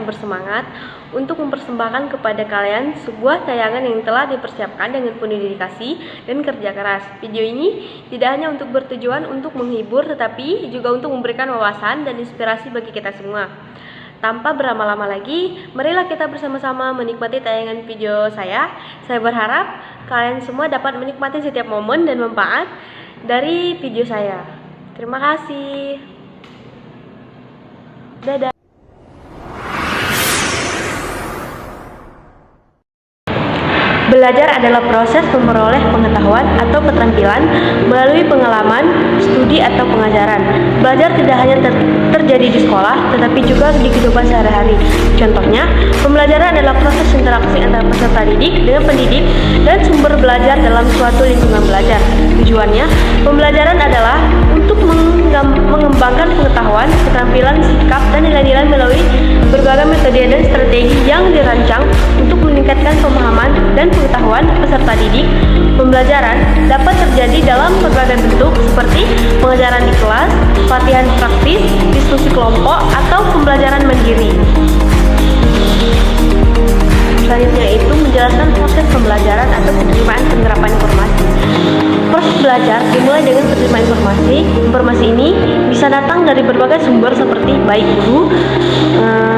bersemangat untuk mempersembahkan kepada kalian sebuah tayangan yang telah dipersiapkan dengan penuh dedikasi dan kerja keras. Video ini tidak hanya untuk bertujuan untuk menghibur, tetapi juga untuk memberikan wawasan dan inspirasi bagi kita semua. Tanpa berlama-lama lagi, marilah kita bersama-sama menikmati tayangan video saya. Saya berharap kalian semua dapat menikmati setiap momen dan manfaat dari video saya. Terima kasih. Dadah. Belajar adalah proses memperoleh pengetahuan atau keterampilan melalui pengalaman, studi, atau pengajaran. Belajar tidak hanya terjadi di sekolah, tetapi juga di kehidupan sehari-hari. Contohnya, pembelajaran adalah proses interaksi antara peserta didik dengan pendidik dan sumber belajar dalam suatu lingkungan belajar. Tujuannya, pembelajaran adalah untuk mengembangkan pengetahuan, keterampilan, sikap, dan nilai-nilai melalui berbagai metode dan strategi yang dirancang untuk meningkatkan pemahaman dan pengetahuan peserta didik. Pembelajaran dapat terjadi dalam berbagai bentuk seperti pengajaran di kelas, pelatihan praktis, diskusi kelompok, atau pembelajaran mandiri. Selanjutnya itu menjelaskan proses pembelajaran atau penerimaan penerapan informasi. Proses belajar dimulai dengan penerimaan informasi. Informasi ini bisa datang dari berbagai sumber seperti baik guru,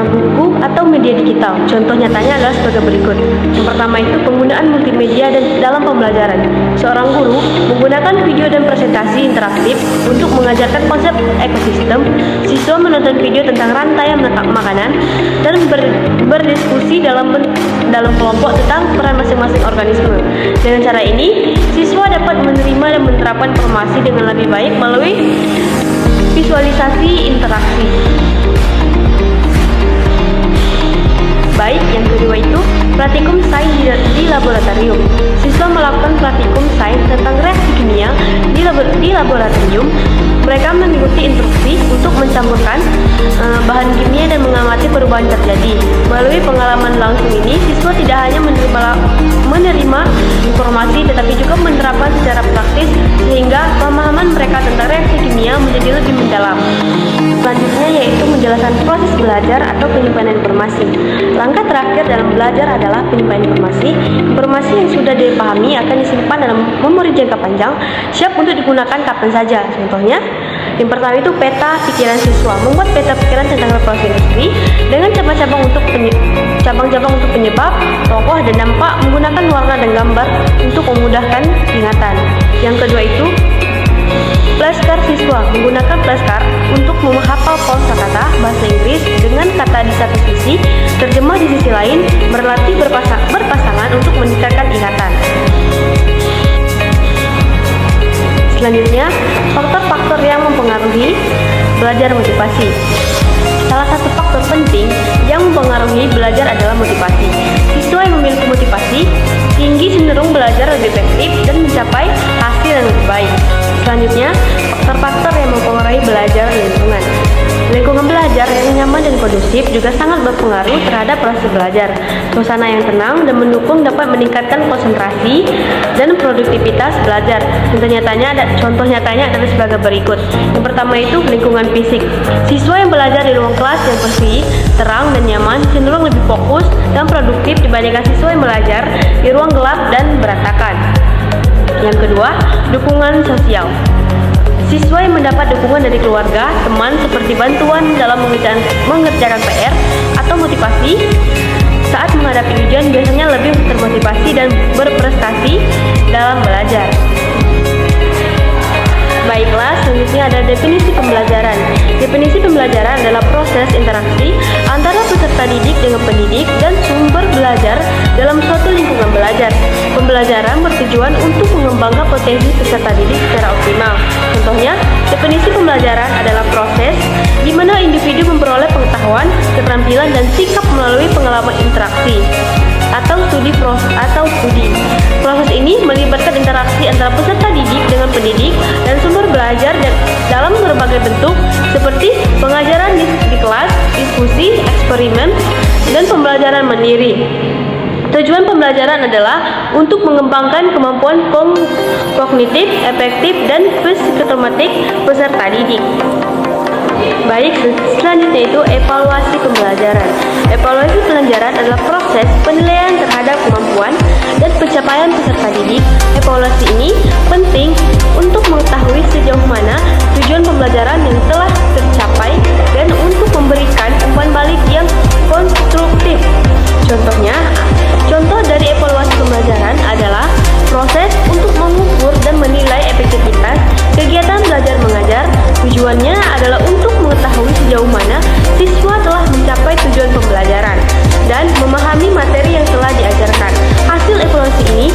buku, atau media digital. Contoh nyatanya adalah sebagai berikut. Yang pertama itu penggunaan multimedia dan dalam pembelajaran. Seorang guru menggunakan video dan presentasi interaktif untuk mengajarkan konsep ekosistem. Siswa menonton video tentang rantai makanan dan berdiskusi dalam kelompok tentang peran masing-masing organisme. Dengan cara ini, siswa dapat menerima dan menerapkan informasi dengan lebih baik melalui visualisasi interaksi. Baik, yang kedua itu praktikum sains di laboratorium. Siswa melakukan praktikum sains tentang reaksi kimia di laboratorium. Mereka mengikuti instruksi untuk mencampurkan bahan kimia dan mengamati perubahan terjadi. Melalui pengalaman langsung ini, siswa tidak hanya menerima informasi tetapi juga menerapkan secara praktis sehingga pemahaman mereka tentang reaksi kimia menjadi lebih mendalam. Selanjutnya yaitu menjelaskan proses belajar atau penyimpanan informasi. Langkah terakhir dalam belajar adalah penyimpanan informasi. Informasi yang sudah dipahami akan disimpan dalam memori jangka panjang, siap untuk digunakan kapan saja. Contohnya, yang pertama itu peta pikiran siswa. Membuat peta pikiran tentang revolusi industri dengan cabang-cabang untuk penyebab, tokoh, dan dampak menggunakan warna dan gambar untuk memudahkan ingatan. Yang kedua itu flashcard siswa. Menggunakan flashcard untuk menghafal kosakata bahasa Inggris dengan kata di satu sisi, terjemah di sisi lain, berlatih berpasangan untuk meningkatkan ingatan. Selanjutnya, faktor-faktor yang mempengaruhi belajar motivasi. Salah satu faktor penting yang mempengaruhi belajar adalah motivasi. Siswa yang memiliki motivasi tinggi cenderung belajar lebih efektif dan mencapai hasil yang lebih baik. Selanjutnya, faktor-faktor yang mempengaruhi belajar lingkungan. Lingkungan belajar yang nyaman dan kondusif juga sangat berpengaruh terhadap proses belajar. Suasana yang tenang dan mendukung dapat meningkatkan konsentrasi dan produktivitas belajar. Contoh nyatanya adalah sebagai berikut. Yang pertama itu lingkungan fisik. Siswa yang belajar di ruang kelas yang bersih, terang, dan nyaman cenderung lebih fokus dan produktif dibandingkan siswa yang belajar di ruang gelap dan berantakan. Yang kedua, dukungan sosial. Siswa yang mendapat dukungan dari keluarga, teman seperti bantuan dalam mengerjakan PR atau motivasi saat menghadapi ujian biasanya lebih termotivasi dan berprestasi dalam belajar. Baiklah, selanjutnya ada definisi pembelajaran. Definisi pembelajaran adalah proses interaksi antara peserta didik dengan pendidik dan sumber belajar dalam suatu lingkungan belajar. Pembelajaran bertujuan untuk mengembangkan potensi peserta didik secara optimal. Contohnya, definisi pembelajaran adalah proses di mana individu memperoleh pengetahuan, keterampilan, dan sikap melalui pengalaman interaksi atau studi. Proses ini melibatkan interaksi antara peserta didik dengan pendidik dan sumber belajar dalam berbagai bentuk seperti pengajaran di kelas, diskusi, eksperimen, dan pembelajaran mandiri. Tujuan pembelajaran adalah untuk mengembangkan kemampuan kognitif, efektif, dan psikomotorik peserta didik. Baik, selanjutnya itu evaluasi pembelajaran. Evaluasi pembelajaran adalah proses penilaian terhadap kemampuan dan pencapaian peserta didik. Evaluasi ini penting untuk mengetahui sejauh mana tujuan pembelajaran yang telah tercapai dan untuk memberikan umpan balik yang konstruktif. Contoh dari evaluasi pembelajaran adalah proses untuk mengukur dan menilai efektivitas kegiatan belajar mengajar. Tujuannya adalah untuk mengetahui sejauh mana siswa telah mencapai tujuan pembelajaran dan memahami materi yang telah diajarkan. Hasil evaluasi ini